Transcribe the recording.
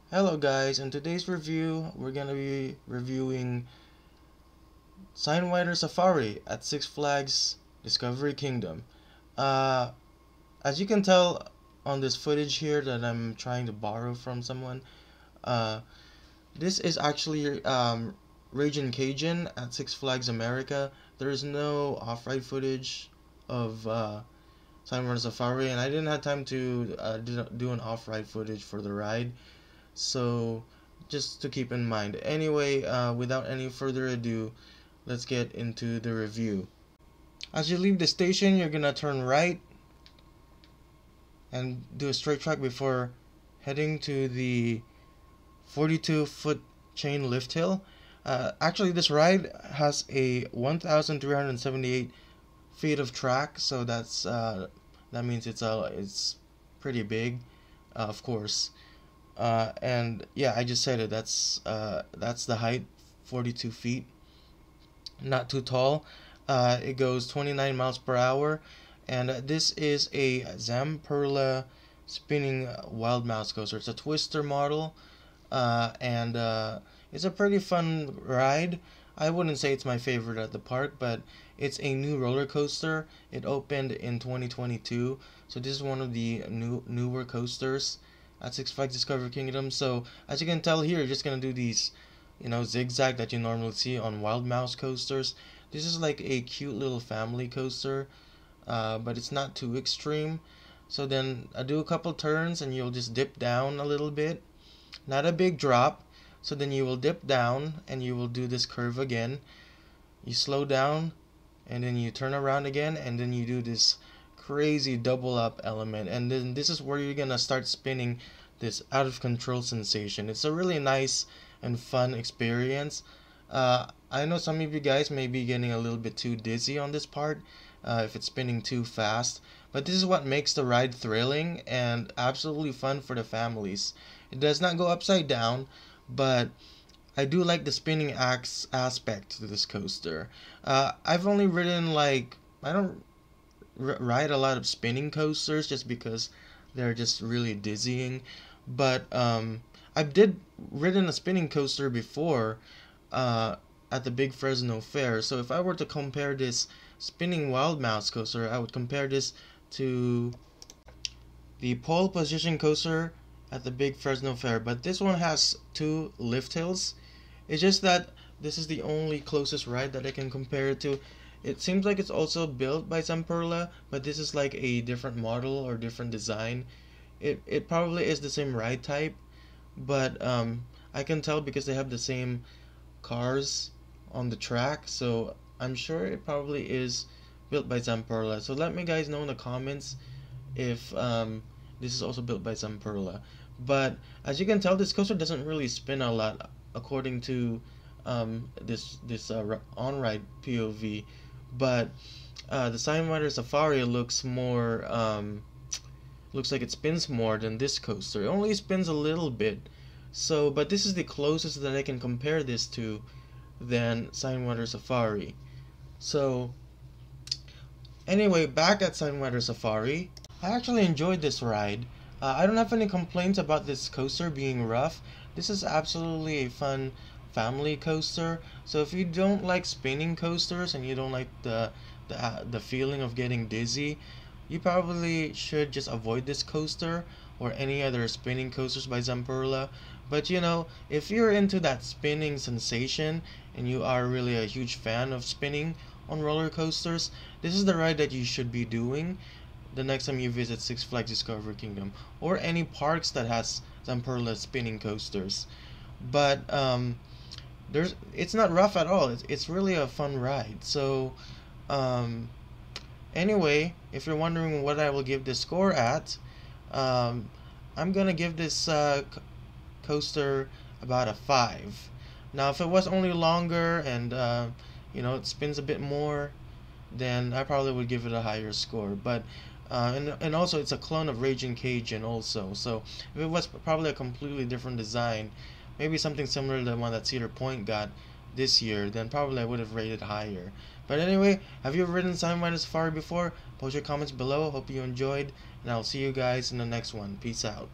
Hello guys, in today's review, we're gonna be reviewing Sidewinder Safari at Six Flags Discovery Kingdom. Uh, as you can tell on this footage here that I'm trying to borrow from someone, uh, this is actually Raging Cajun at Six Flags America. There is no off-ride footage of Sidewinder Safari, and I didn't have time to do an off-ride footage for the ride. So just to keep in mind. Anyway, without any further ado, let's get into the review. As you leave the station, you're gonna turn right and do a straight track before heading to the 42-foot chain lift hill. Actually, this ride has a 1,378 feet of track, so that means it's pretty big, of course. And yeah, I just said it. That's the height, 42 feet. Not too tall. It goes 29 miles per hour, and this is a Zamperla spinning wild mouse coaster. It's a twister model, and it's a pretty fun ride. I wouldn't say it's my favorite at the park, but it's a new roller coaster. It opened in 2022, so this is one of the newer coasters at Six Flags Discovery Kingdom. So as you can tell here, you're just gonna do these, zigzag that you normally see on wild mouse coasters. This is like a cute little family coaster, but it's not too extreme. So then I do a couple turns and you'll just dip down a little bit, not a big drop. So then you will dip down and you will do this curve again. You slow down and then you turn around again and then you do this crazy double up element, and then this is where you're gonna start spinning this out of control sensation. It's a really nice and fun experience. I know some of you guys may be getting a little bit too dizzy on this part if it's spinning too fast, but this is what makes the ride thrilling and absolutely fun for the families. It does not go upside down, but I do like the spinning aspect to this coaster. I've only ridden like I don't ride a lot of spinning coasters just because they're just really dizzying. But I did ridden a spinning coaster before at the Big Fresno Fair. So if I were to compare this spinning wild mouse coaster, I would compare this to the pole position coaster at the Big Fresno Fair. But this one has two lift hills. It's just that this is the only closest ride that I can compare it to. It seems like it's also built by Zamperla, but this is like a different model or different design. It probably is the same ride type, but I can tell because they have the same cars on the track, so I'm sure it probably is built by Zamperla. So let me guys know in the comments if this is also built by Zamperla. But as you can tell, this coaster doesn't really spin a lot according to this on-ride POV, but the Sidewinder Safari looks more looks like it spins more than this coaster. It only spins a little bit, so but this is the closest that I can compare this to than Sidewinder Safari. So anyway, back at Sidewinder Safari, I actually enjoyed this ride. I don't have any complaints about this coaster being rough. This is absolutely a fun family coaster. So if you don't like spinning coasters and you don't like the feeling of getting dizzy, you probably should just avoid this coaster or any other spinning coasters by Zamperla. But if you're into that spinning sensation and you are really a huge fan of spinning on roller coasters, this is the ride that you should be doing the next time you visit Six Flags Discovery Kingdom or any parks that has Zamperla spinning coasters. But it's not rough at all. It's really a fun ride. So um, anyway, if you're wondering what I will give this score at, I'm gonna give this coaster about a 5. Now, if it was only longer and it spins a bit more, then I probably would give it a higher score. But and also it's a clone of Raging Cajun also. So if it was probably a completely different design, maybe something similar to the one that Cedar Point got this year, then probably I would have rated higher. But anyway, have you ever ridden Sidewinder Safari before? Post your comments below. Hope you enjoyed, and I'll see you guys in the next one. Peace out.